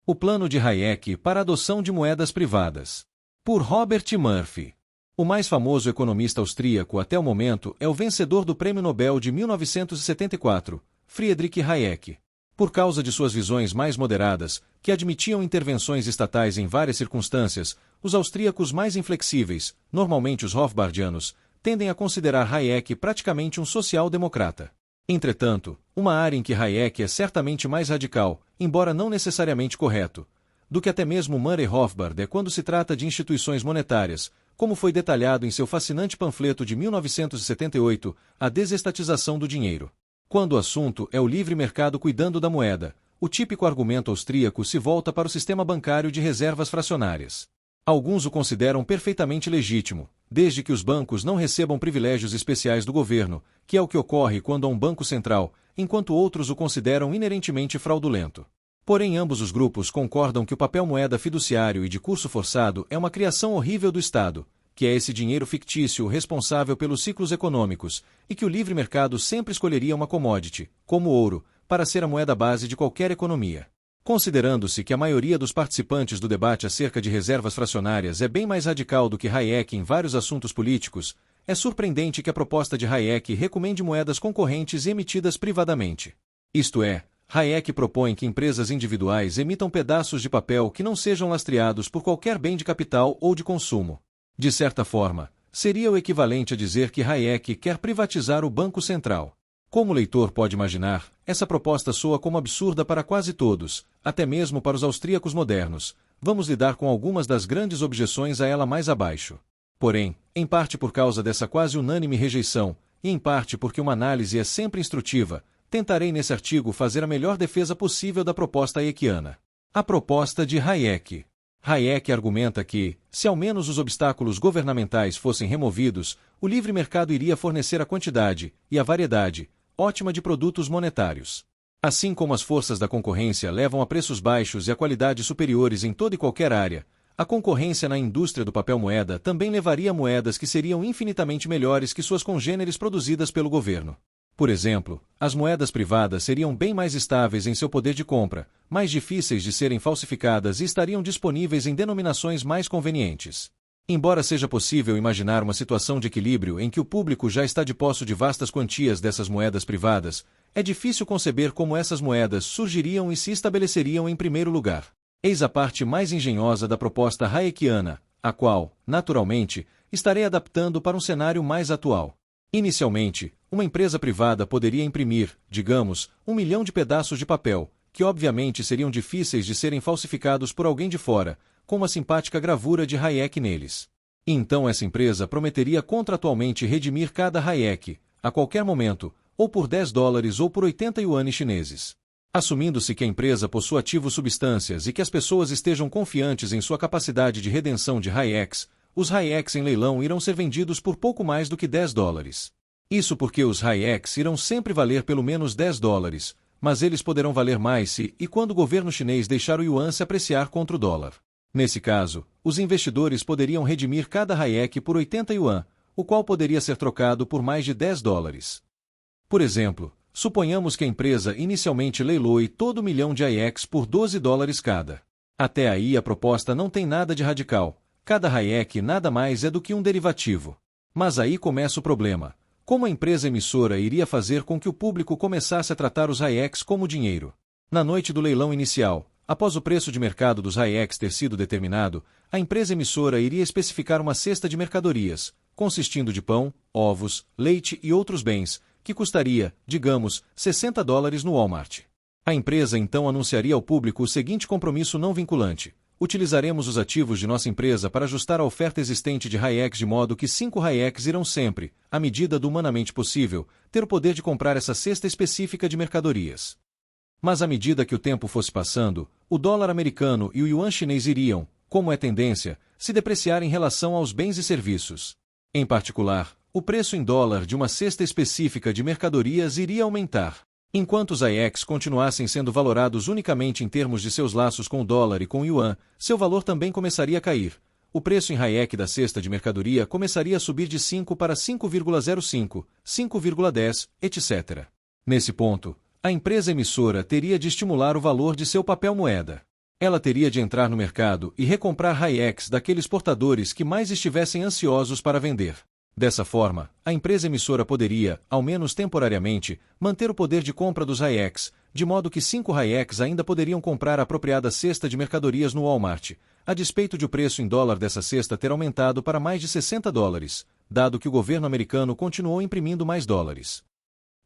O plano de Hayek para a adoção de moedas privadas. Por Robert Murphy. O mais famoso economista austríaco até o momento é o vencedor do Prêmio Nobel de 1974, Friedrich Hayek. Por causa de suas visões mais moderadas, que admitiam intervenções estatais em várias circunstâncias, os austríacos mais inflexíveis, normalmente os Rothbardianos, tendem a considerar Hayek praticamente um social-democrata. Entretanto, uma área em que Hayek é certamente mais radical, embora não necessariamente correto, do que até mesmo Murray Rothbard é quando se trata de instituições monetárias, como foi detalhado em seu fascinante panfleto de 1978, A Desestatização do Dinheiro. Quando o assunto é o livre mercado cuidando da moeda, o típico argumento austríaco se volta para o sistema bancário de reservas fracionárias. Alguns o consideram perfeitamente legítimo, desde que os bancos não recebam privilégios especiais do governo, que é o que ocorre quando há um banco central, enquanto outros o consideram inerentemente fraudulento. Porém, ambos os grupos concordam que o papel moeda fiduciário e de curso forçado é uma criação horrível do Estado, que é esse dinheiro fictício responsável pelos ciclos econômicos, e que o livre mercado sempre escolheria uma commodity, como o ouro, para ser a moeda base de qualquer economia. Considerando-se que a maioria dos participantes do debate acerca de reservas fracionárias é bem mais radical do que Hayek em vários assuntos políticos, é surpreendente que a proposta de Hayek recomende moedas concorrentes e emitidas privadamente. Isto é, Hayek propõe que empresas individuais emitam pedaços de papel que não sejam lastreados por qualquer bem de capital ou de consumo. De certa forma, seria o equivalente a dizer que Hayek quer privatizar o Banco Central. Como o leitor pode imaginar, essa proposta soa como absurda para quase todos, até mesmo para os austríacos modernos. Vamos lidar com algumas das grandes objeções a ela mais abaixo. Porém, em parte por causa dessa quase unânime rejeição, e em parte porque uma análise é sempre instrutiva, tentarei nesse artigo fazer a melhor defesa possível da proposta hayekiana. A proposta de Hayek. Hayek argumenta que, se ao menos os obstáculos governamentais fossem removidos, o livre mercado iria fornecer a quantidade, e a variedade, ótima de produtos monetários. Assim como as forças da concorrência levam a preços baixos e a qualidade superiores em toda e qualquer área, a concorrência na indústria do papel-moeda também levaria a moedas que seriam infinitamente melhores que suas congêneres produzidas pelo governo. Por exemplo, as moedas privadas seriam bem mais estáveis em seu poder de compra, mais difíceis de serem falsificadas e estariam disponíveis em denominações mais convenientes. Embora seja possível imaginar uma situação de equilíbrio em que o público já está de posse de vastas quantias dessas moedas privadas, é difícil conceber como essas moedas surgiriam e se estabeleceriam em primeiro lugar. Eis a parte mais engenhosa da proposta hayekiana, a qual, naturalmente, estarei adaptando para um cenário mais atual. Inicialmente, uma empresa privada poderia imprimir, digamos, 1 milhão de pedaços de papel, que obviamente seriam difíceis de serem falsificados por alguém de fora, com uma simpática gravura de Hayek neles. E então essa empresa prometeria contratualmente redimir cada Hayek, a qualquer momento, ou por $10 ou por 80 yuanes chineses. Assumindo-se que a empresa possua ativos substâncias e que as pessoas estejam confiantes em sua capacidade de redenção de Hayeks, os Hayeks em leilão irão ser vendidos por pouco mais do que $10. Isso porque os Hayeks irão sempre valer pelo menos $10, mas eles poderão valer mais se e quando o governo chinês deixar o yuan se apreciar contra o dólar. Nesse caso, os investidores poderiam redimir cada Hayek por 80 yuan, o qual poderia ser trocado por mais de $10. Por exemplo, suponhamos que a empresa inicialmente leiloe todo 1 milhão de Hayeks por $12 cada. Até aí a proposta não tem nada de radical. Cada Hayek nada mais é do que um derivativo. Mas aí começa o problema. Como a empresa emissora iria fazer com que o público começasse a tratar os Hayeks como dinheiro? Na noite do leilão inicial, após o preço de mercado dos Hayeks ter sido determinado, a empresa emissora iria especificar uma cesta de mercadorias, consistindo de pão, ovos, leite e outros bens, que custaria, digamos, $60 no Walmart. A empresa então anunciaria ao público o seguinte compromisso não vinculante: utilizaremos os ativos de nossa empresa para ajustar a oferta existente de Hayeks de modo que 5 Hayeks irão sempre, à medida do humanamente possível, ter o poder de comprar essa cesta específica de mercadorias. Mas à medida que o tempo fosse passando, o dólar americano e o yuan chinês iriam, como é tendência, se depreciar em relação aos bens e serviços. Em particular, o preço em dólar de uma cesta específica de mercadorias iria aumentar. Enquanto os Hayeks continuassem sendo valorados unicamente em termos de seus laços com o dólar e com o yuan, seu valor também começaria a cair. O preço em Hayek da cesta de mercadoria começaria a subir de 5 para 5,05, 5,10, etc. Nesse ponto, a empresa emissora teria de estimular o valor de seu papel moeda. Ela teria de entrar no mercado e recomprar Hayeks daqueles portadores que mais estivessem ansiosos para vender. Dessa forma, a empresa emissora poderia, ao menos temporariamente, manter o poder de compra dos Hayeks, de modo que 5 Hayeks ainda poderiam comprar a apropriada cesta de mercadorias no Walmart, a despeito de o preço em dólar dessa cesta ter aumentado para mais de $60, dado que o governo americano continuou imprimindo mais dólares.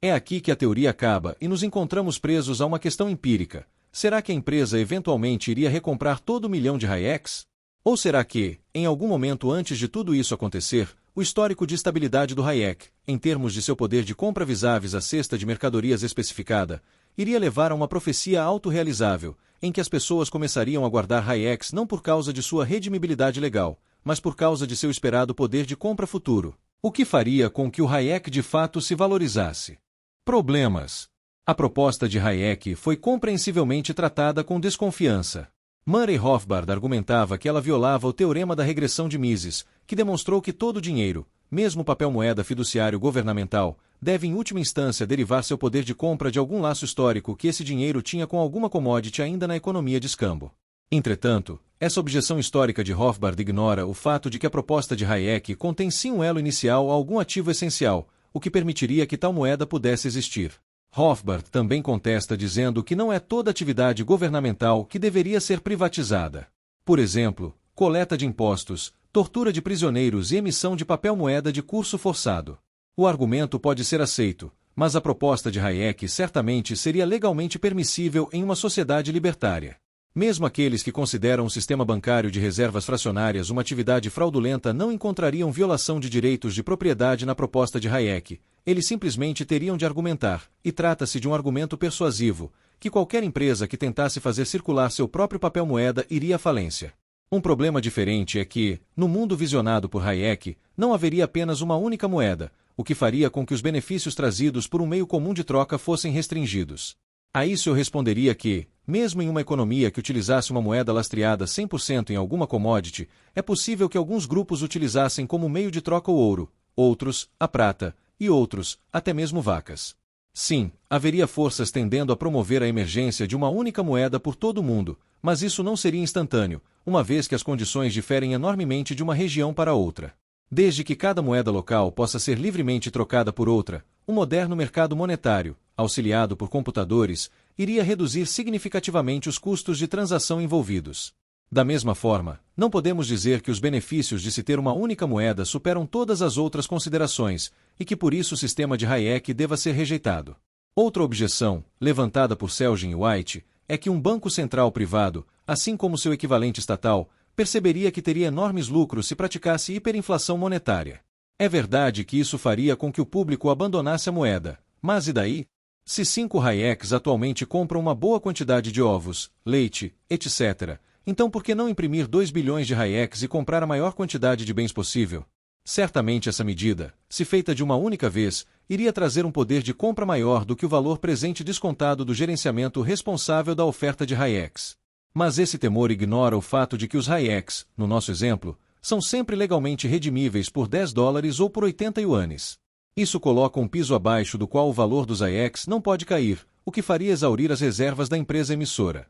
É aqui que a teoria acaba e nos encontramos presos a uma questão empírica. Será que a empresa eventualmente iria recomprar todo o milhão de Hayeks? Ou será que, em algum momento antes de tudo isso acontecer, o histórico de estabilidade do Hayek, em termos de seu poder de compra vis-à-vis a cesta de mercadorias especificada, iria levar a uma profecia autorrealizável, em que as pessoas começariam a guardar Hayeks não por causa de sua redimibilidade legal, mas por causa de seu esperado poder de compra futuro, o que faria com que o Hayek de fato se valorizasse. Problemas. A proposta de Hayek foi compreensivelmente tratada com desconfiança. Murray Rothbard argumentava que ela violava o teorema da regressão de Mises, que demonstrou que todo dinheiro, mesmo papel-moeda fiduciário governamental, deve em última instância derivar seu poder de compra de algum laço histórico que esse dinheiro tinha com alguma commodity ainda na economia de escambo. Entretanto, essa objeção histórica de Rothbard ignora o fato de que a proposta de Hayek contém sim um elo inicial a algum ativo essencial, o que permitiria que tal moeda pudesse existir. Rothbard também contesta dizendo que não é toda atividade governamental que deveria ser privatizada. Por exemplo, coleta de impostos, tortura de prisioneiros e emissão de papel-moeda de curso forçado. O argumento pode ser aceito, mas a proposta de Hayek certamente seria legalmente permissível em uma sociedade libertária. Mesmo aqueles que consideram o sistema bancário de reservas fracionárias uma atividade fraudulenta não encontrariam violação de direitos de propriedade na proposta de Hayek. Eles simplesmente teriam de argumentar, e trata-se de um argumento persuasivo, que qualquer empresa que tentasse fazer circular seu próprio papel-moeda iria à falência. Um problema diferente é que, no mundo visionado por Hayek, não haveria apenas uma única moeda, o que faria com que os benefícios trazidos por um meio comum de troca fossem restringidos. A isso eu responderia que, mesmo em uma economia que utilizasse uma moeda lastreada 100% em alguma commodity, é possível que alguns grupos utilizassem como meio de troca o ouro, outros, a prata, e outros, até mesmo vacas. Sim, haveria forças tendendo a promover a emergência de uma única moeda por todo o mundo, mas isso não seria instantâneo, uma vez que as condições diferem enormemente de uma região para outra. Desde que cada moeda local possa ser livremente trocada por outra, um moderno mercado monetário, auxiliado por computadores, iria reduzir significativamente os custos de transação envolvidos. Da mesma forma, não podemos dizer que os benefícios de se ter uma única moeda superam todas as outras considerações, e que por isso o sistema de Hayek deva ser rejeitado. Outra objeção, levantada por Selgin e White, é que um banco central privado, assim como seu equivalente estatal, perceberia que teria enormes lucros se praticasse hiperinflação monetária. É verdade que isso faria com que o público abandonasse a moeda, mas e daí? Se 5 Hayeks atualmente compram uma boa quantidade de ovos, leite, etc., então por que não imprimir 2 bilhões de Hayeks e comprar a maior quantidade de bens possível? Certamente essa medida, se feita de uma única vez, iria trazer um poder de compra maior do que o valor presente descontado do gerenciamento responsável da oferta de Hayeks. Mas esse temor ignora o fato de que os Hayeks, no nosso exemplo, são sempre legalmente redimíveis por $10 ou por 80 ienes. Isso coloca um piso abaixo do qual o valor dos Hayeks não pode cair, o que faria exaurir as reservas da empresa emissora.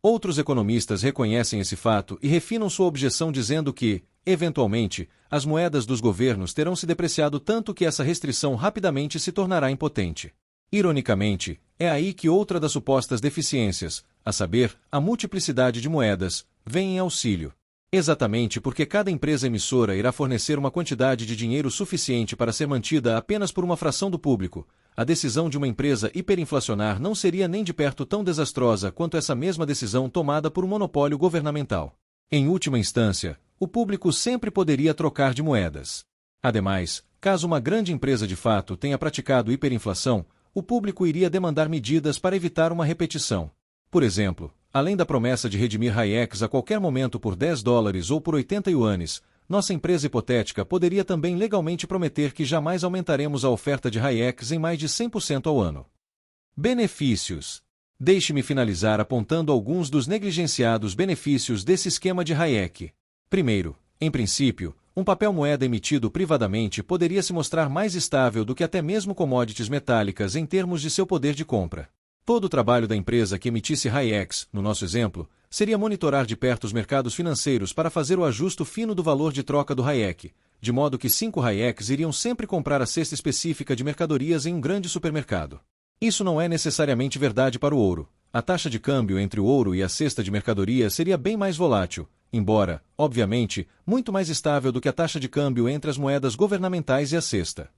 Outros economistas reconhecem esse fato e refinam sua objeção dizendo que, eventualmente, as moedas dos governos terão se depreciado tanto que essa restrição rapidamente se tornará impotente. Ironicamente, é aí que outra das supostas deficiências, a saber, a multiplicidade de moedas, vem em auxílio. Exatamente porque cada empresa emissora irá fornecer uma quantidade de dinheiro suficiente para ser mantida apenas por uma fração do público, a decisão de uma empresa hiperinflacionar não seria nem de perto tão desastrosa quanto essa mesma decisão tomada por um monopólio governamental. Em última instância, o público sempre poderia trocar de moedas. Ademais, caso uma grande empresa de fato tenha praticado hiperinflação, o público iria demandar medidas para evitar uma repetição. Por exemplo, além da promessa de redimir Hayeks a qualquer momento por $10 ou por 80 ienes, nossa empresa hipotética poderia também legalmente prometer que jamais aumentaremos a oferta de Hayeks em mais de 100% ao ano. Benefícios. Deixe-me finalizar apontando alguns dos negligenciados benefícios desse esquema de Hayek. Primeiro, em princípio, um papel-moeda emitido privadamente poderia se mostrar mais estável do que até mesmo commodities metálicas em termos de seu poder de compra. Todo o trabalho da empresa que emitisse Hayeks, no nosso exemplo, seria monitorar de perto os mercados financeiros para fazer o ajuste fino do valor de troca do Hayek, de modo que 5 Hayeks iriam sempre comprar a cesta específica de mercadorias em um grande supermercado. Isso não é necessariamente verdade para o ouro. A taxa de câmbio entre o ouro e a cesta de mercadoria seria bem mais volátil, embora, obviamente, muito mais estável do que a taxa de câmbio entre as moedas governamentais e a cesta.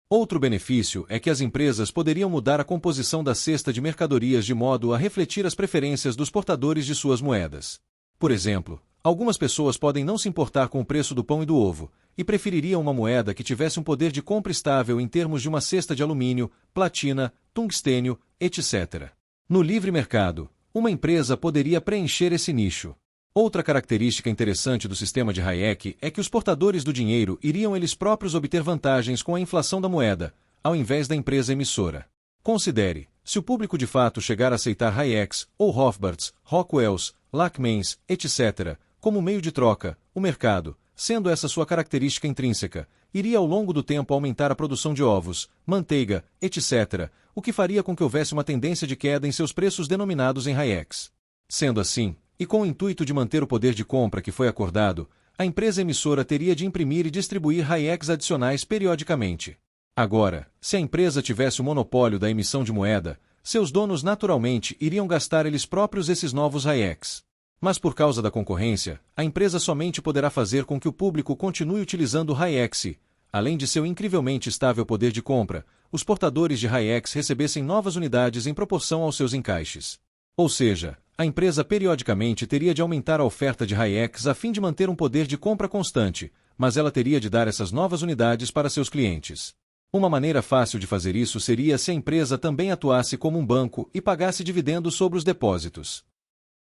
Outro benefício é que as empresas poderiam mudar a composição da cesta de mercadorias de modo a refletir as preferências dos portadores de suas moedas. Por exemplo, algumas pessoas podem não se importar com o preço do pão e do ovo, e prefeririam uma moeda que tivesse um poder de compra estável em termos de uma cesta de alumínio, platina, tungstênio, etc. No livre mercado, uma empresa poderia preencher esse nicho. Outra característica interessante do sistema de Hayek é que os portadores do dinheiro iriam eles próprios obter vantagens com a inflação da moeda, ao invés da empresa emissora. Considere, se o público de fato chegar a aceitar Hayeks, ou Rothbards, Rockwells, Lachmans, etc., como meio de troca, o mercado, sendo essa sua característica intrínseca, iria ao longo do tempo aumentar a produção de ovos, manteiga, etc., o que faria com que houvesse uma tendência de queda em seus preços denominados em Hayeks. Sendo assim, e com o intuito de manter o poder de compra que foi acordado, a empresa emissora teria de imprimir e distribuir Hayeks adicionais periodicamente. Agora, se a empresa tivesse o monopólio da emissão de moeda, seus donos naturalmente iriam gastar eles próprios esses novos Hayeks. Mas por causa da concorrência, a empresa somente poderá fazer com que o público continue utilizando o Hayek se, além de seu incrivelmente estável poder de compra, os portadores de Hayeks recebessem novas unidades em proporção aos seus encaixes. Ou seja, a empresa periodicamente teria de aumentar a oferta de Hayeks a fim de manter um poder de compra constante, mas ela teria de dar essas novas unidades para seus clientes. Uma maneira fácil de fazer isso seria se a empresa também atuasse como um banco e pagasse dividendos sobre os depósitos.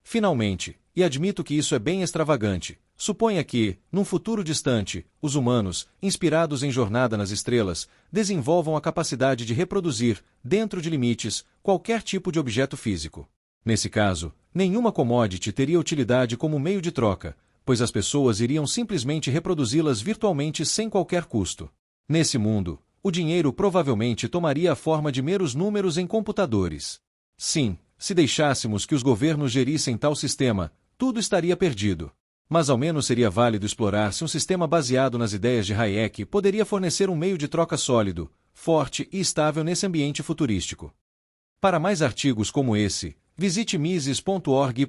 Finalmente, e admito que isso é bem extravagante, suponha que, num futuro distante, os humanos, inspirados em Jornada nas Estrelas, desenvolvam a capacidade de reproduzir, dentro de limites, qualquer tipo de objeto físico. Nesse caso, nenhuma commodity teria utilidade como meio de troca, pois as pessoas iriam simplesmente reproduzi-las virtualmente sem qualquer custo. Nesse mundo, o dinheiro provavelmente tomaria a forma de meros números em computadores. Sim, se deixássemos que os governos gerissem tal sistema, tudo estaria perdido. Mas ao menos seria válido explorar se um sistema baseado nas ideias de Hayek poderia fornecer um meio de troca sólido, forte e estável nesse ambiente futurístico. Para mais artigos como esse, visite mises.org.br.